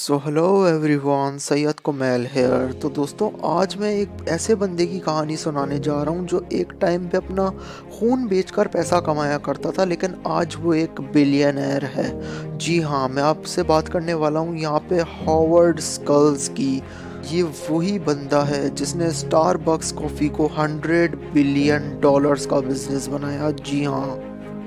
So hello everyone, Syed Kumail here. तो दोस्तों, आज मैं एक ऐसे बंदे की कहानी सुनाने जा रहा हूँ जो एक टाइम पे अपना खून बेचकर पैसा कमाया करता था, लेकिन आज वो एक बिलियनर है। जी हाँ, मैं आपसे बात करने वाला हूँ यहाँ पे हॉवर्ड स्कल्स की। ये वही बंदा है जिसने स्टारबक्स कॉफ़ी को $100 बिलियन का बिजनेस बनाया। जी हाँ,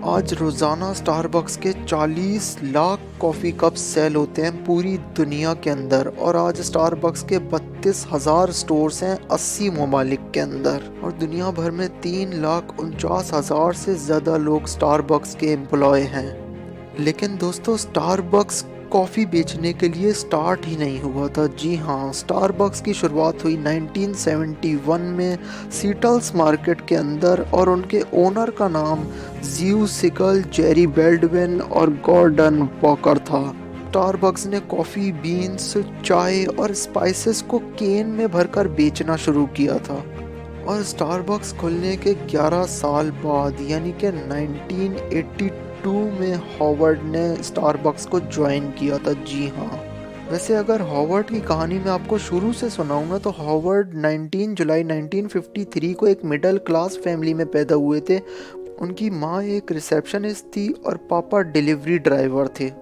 आज रोज़ाना स्टारबक्स के 40 लाख कॉफ़ी कप सेल होते हैं पूरी दुनिया के अंदर, और आज स्टारबक्स के 32,000 स्टोर्स हैं 80 ममालिक के अंदर, और दुनिया भर में 3,49,000 से ज़्यादा लोग स्टारबक्स के एम्प्लॉय हैं। लेकिन दोस्तों, स्टारबक्स कॉफ़ी बेचने के लिए स्टार्ट ही नहीं हुआ था। जी हाँ, स्टारबक्स की शुरुआत हुई 1971 में सीटल्स मार्केट के अंदर, और उनके ओनर का नाम जीव सिकल, जेरी बेल्डविन और गॉर्डन वॉकर था। स्टारबक्स ने कॉफ़ी बीन्स, चाय और स्पाइसेस को केन में भरकर बेचना शुरू किया था, और स्टारबक्स खुलने के 11 साल बाद यानी कि 1982 में हॉवर्ड ने स्टारबक्स को ज्वाइन किया था। जी हाँ, वैसे अगर हॉवर्ड की कहानी मैं आपको शुरू से सुनाऊंगा तो हॉवर्ड 19 जुलाई 1953 को एक मिडिल क्लास फैमिली में पैदा हुए थे। उनकी माँ एक रिसेप्शनिस्ट थी और पापा डिलीवरी ड्राइवर थे।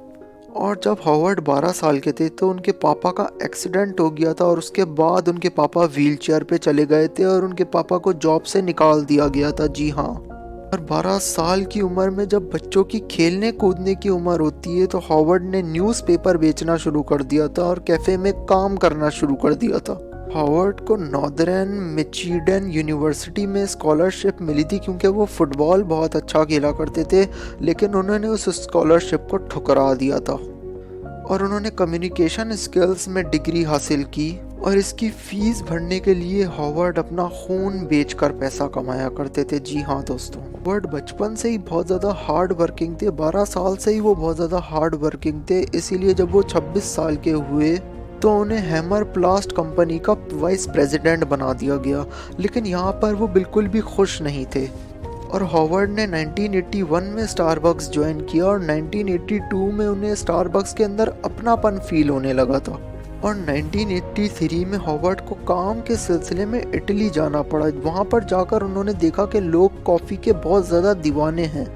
और जब हॉवर्ड 12 साल के थे तो उनके पापा का एक्सीडेंट हो गया था, और उसके बाद उनके पापा व्हीलचेयर पे चले गए थे और उनके पापा को जॉब से निकाल दिया गया था। जी हाँ, और 12 साल की उम्र में जब बच्चों की खेलने कूदने की उम्र होती है तो हॉवर्ड ने न्यूज़पेपर बेचना शुरू कर दिया था और कैफ़े में काम करना शुरू कर दिया था। हॉवर्ड को नॉर्दर्न मिचिगन यूनिवर्सिटी में स्कॉलरशिप मिली थी क्योंकि वो फुटबॉल बहुत अच्छा खेला करते थे, लेकिन उन्होंने उस स्कॉलरशिप को ठुकरा दिया था, और उन्होंने कम्युनिकेशन स्किल्स में डिग्री हासिल की। और इसकी फीस भरने के लिए हॉवर्ड अपना खून बेचकर पैसा कमाया करते थे। जी हाँ दोस्तों, हॉवर्ड बचपन से ही बहुत ज़्यादा हार्ड वर्किंग थे। 12 साल से ही वो बहुत ज़्यादा हार्ड वर्किंग थे, इसीलिए जब वो 26 साल के हुए तो उन्हें हैमर प्लास्ट कंपनी का वाइस प्रेसिडेंट बना दिया गया। लेकिन यहाँ पर वो बिल्कुल भी खुश नहीं थे, और हॉवर्ड ने 1981 में स्टारबक्स ज्वाइन किया, और 1982 में उन्हें स्टारबक्स के अंदर अपनापन फील होने लगा था। और 1983 में हॉवर्ड को काम के सिलसिले में इटली जाना पड़ा। वहाँ पर जाकर उन्होंने देखा कि लोग कॉफ़ी के बहुत ज़्यादा दीवाने हैं।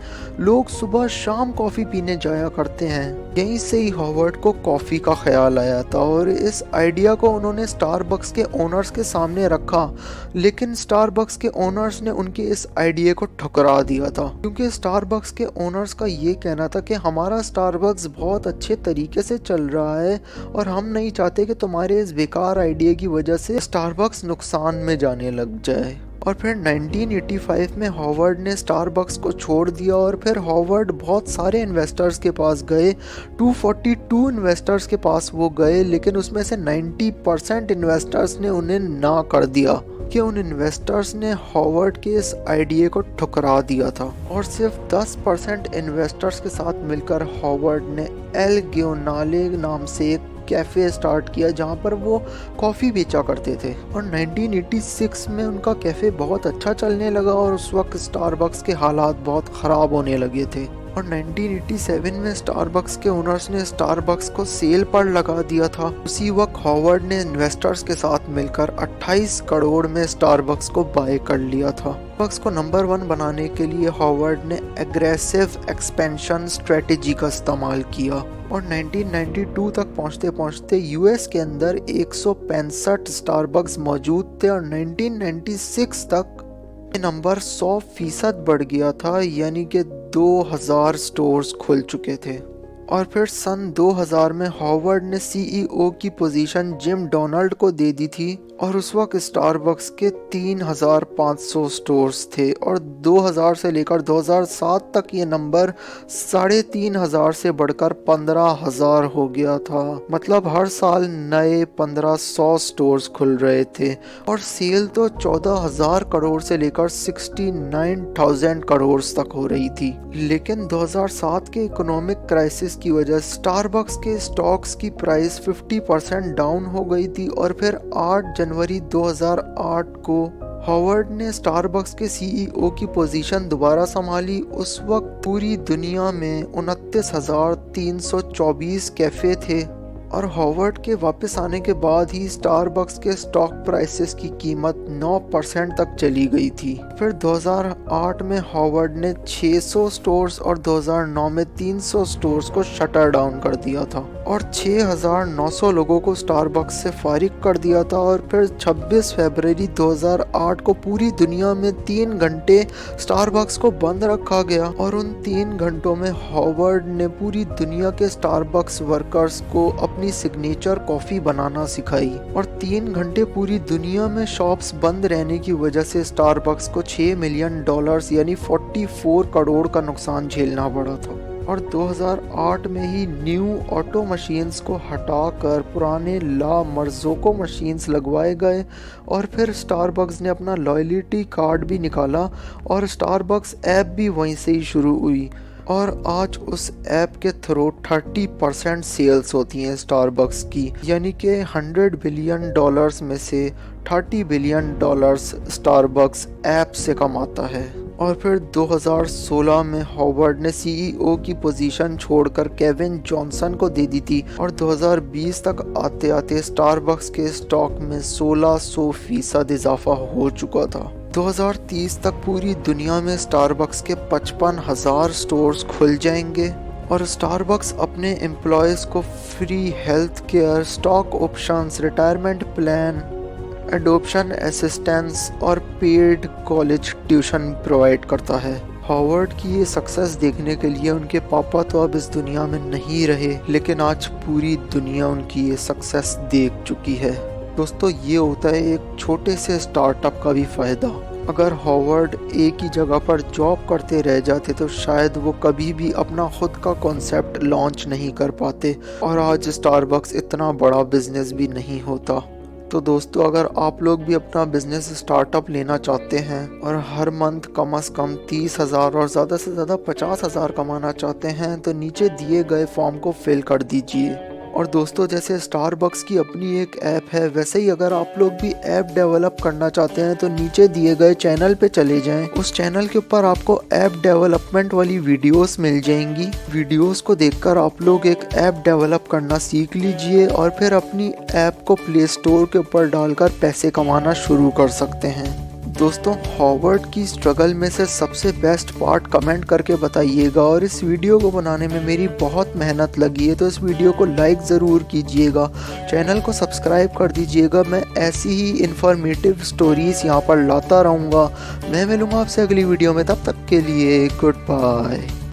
लोग सुबह शाम कॉफ़ी पीने जाया करते हैं। यहीं से ही हॉवर्ड को कॉफ़ी का ख्याल आया था, और इस आइडिया को उन्होंने स्टारबक्स के ओनर्स के सामने रखा। लेकिन स्टारबक्स के ओनर्स ने उनके इस आइडिया को ठुकरा दिया था, क्योंकि स्टारबक्स के ओनर्स का ये कहना था कि हमारा स्टारबक्स बहुत अच्छे तरीके से चल रहा है, और हम नहीं चाहते कि तुम्हारे इस बेकार आइडिया की वजह से स्टारबक्स नुकसान में जाने लग जाए। और फिर 1985 में हॉवर्ड ने स्टारबक्स को छोड़ दिया, और फिर हॉवर्ड बहुत सारे इन्वेस्टर्स के पास गए। 242 इन्वेस्टर्स के पास वो गए, लेकिन उसमें से 90% इन्वेस्टर्स ने उन्हें ना कर दिया, कि उन इन्वेस्टर्स ने हॉवर्ड के इस आइडिया को ठुकरा दिया था। और सिर्फ 10% इन्वेस्टर्स के साथ मिलकर हॉवर्ड ने एल गियोनाले नाम से एक कैफ़े स्टार्ट किया जहाँ पर वो कॉफ़ी बेचा करते थे। और 1986 में उनका कैफ़े बहुत अच्छा चलने लगा, और उस वक्त स्टारबक्स के हालात बहुत ख़राब होने लगे थे। और 1987 में स्टारबक्स के ओनर्स ने स्टारबक्स को सेल पर लगा दिया था। उसी वक्त हॉवर्ड ने इन्वेस्टर्स के साथ मिलकर 28 करोड़ में स्टारबक्स को बाय कर लिया था। स्टारबक्स को नंबर 1 बनाने के लिए हॉवर्ड ने एग्रेसिव एक्सपेंशन स्ट्रेटेजी का इस्तेमाल किया, और 1992 तक पहुंचते पहुंचते यूएस के अंदर 165 स्टारबक्स मौजूद थे, और 1996 तक ये नंबर 100% बढ़ गया था, यानी कि 2000 स्टोर्स खुल चुके थे। और फिर सन 2000 में हॉवर्ड ने सीईओ की पोजीशन जिम डोनाल्ड को दे दी थी, और उस वक्त स्टारबक्स के 3500 स्टोर्स थे, और 2000 से लेकर 2007 तक ये नंबर 3500 से बढ़कर 15,000 हो गया था। मतलब हर साल नए 1500 स्टोर्स खुल रहे थे, और सेल तो 14,000 करोड़ से लेकर 69,000 करोड़ तक हो रही थी। लेकिन 2007 के इकोनॉमिक क्राइसिस की वजह से स्टारबक्स के स्टॉक्स की प्राइस 50% डाउन हो गई थी, और फिर 8 जनवरी 2008 को हॉवर्ड ने स्टारबक्स के सीईओ की पोजीशन दोबारा संभाली। उस वक्त पूरी दुनिया में 29,324 कैफ़े थे, और हॉवर्ड के वापस आने के बाद ही स्टारबक्स के स्टॉक प्राइसेस की कीमत 9% तक चली गई थी। फिर 2008 में हॉवर्ड ने 600 स्टोर्स और 2009 में 300 स्टोर्स को शटर डाउन कर दिया था और 6,900 लोगों को स्टारबक्स से फारिग कर दिया था। और फिर 26 फरवरी 2008 को पूरी दुनिया में 3 घंटे स्टारबक्स को बंद रखा गया और उन 3 घंटों में हॉवर्ड ने पूरी दुनिया के स्टारबक्स वर्कर्स को अपनी सिग्नेचर कॉफी बनाना सिखाई। और 3 घंटे पूरी दुनिया में शॉप्स बंद रहने की वजह से स्टारबक्स को $6 मिलियन यानी 44 करोड़ का नुकसान झेलना पड़ा था। और 2008 में ही न्यू ऑटो मशीन्स को हटाकर पुराने ला मर्जोको मशीन्स लगवाए गए और फिर स्टारबक्स ने अपना लॉयल्टी कार्ड भी निकाला और स्टारबक्स ऐप भी वहीं से ही शुरू हुई। और आज उस ऐप के थ्रू 30% सेल्स होती हैं स्टारबक्स की, यानी कि $100 बिलियन में से $30 बिलियन स्टारबक्स ऐप से कमाता है। और फिर 2016 में हॉवर्ड ने सीईओ की पोजीशन छोड़कर केविन जॉनसन को दे दी थी और 2020 तक आते आते स्टारबक्स के स्टॉक में 1600% इजाफा हो चुका था। 2030 तक पूरी दुनिया में स्टारबक्स के 55,000 स्टोर्स खुल जाएंगे और स्टारबक्स अपने एम्प्लॉयज़ को free health care, stock options, retirement plan, adoption assistance और पेड कॉलेज ट्यूशन प्रोवाइड करता है। हॉवर्ड की ये सक्सेस देखने के लिए उनके पापा तो अब इस दुनिया में नहीं रहे, लेकिन आज पूरी दुनिया उनकी ये सक्सेस देख चुकी है। दोस्तों, ये होता है एक छोटे से स्टार्टअप का भी फ़ायदा। अगर हॉवर्ड एक ही जगह पर जॉब करते रह जाते तो शायद वो कभी भी अपना खुद का कॉन्सेप्ट लॉन्च नहीं कर पाते और आज स्टारबक्स इतना बड़ा बिजनेस भी नहीं होता। तो दोस्तों, अगर आप लोग भी अपना बिजनेस स्टार्टअप लेना चाहते हैं और हर मंथ कम से कम 30,000 और ज़्यादा से ज़्यादा 50,000 कमाना चाहते हैं तो नीचे दिए गए फॉर्म को फिल कर दीजिए। और दोस्तों, जैसे स्टारबक्स की अपनी एक ऐप है, वैसे ही अगर आप लोग भी ऐप डेवलप करना चाहते हैं तो नीचे दिए गए चैनल पे चले जाएं। उस चैनल के ऊपर आपको ऐप डेवलपमेंट वाली वीडियोस मिल जाएंगी। वीडियोस को देखकर आप लोग एक ऐप डेवलप करना सीख लीजिए और फिर अपनी ऐप को प्ले स्टोर के ऊपर डालकर पैसे कमाना शुरू कर सकते हैं। दोस्तों, हॉवर्ड की स्ट्रगल में से सबसे बेस्ट पार्ट कमेंट करके बताइएगा। और इस वीडियो को बनाने में मेरी बहुत मेहनत लगी है, तो इस वीडियो को लाइक ज़रूर कीजिएगा, चैनल को सब्सक्राइब कर दीजिएगा। मैं ऐसी ही इन्फॉर्मेटिव स्टोरीज़ यहाँ पर लाता रहूँगा। मैं मिलूँगा आपसे अगली वीडियो में, तब तक के लिए गुड बाय।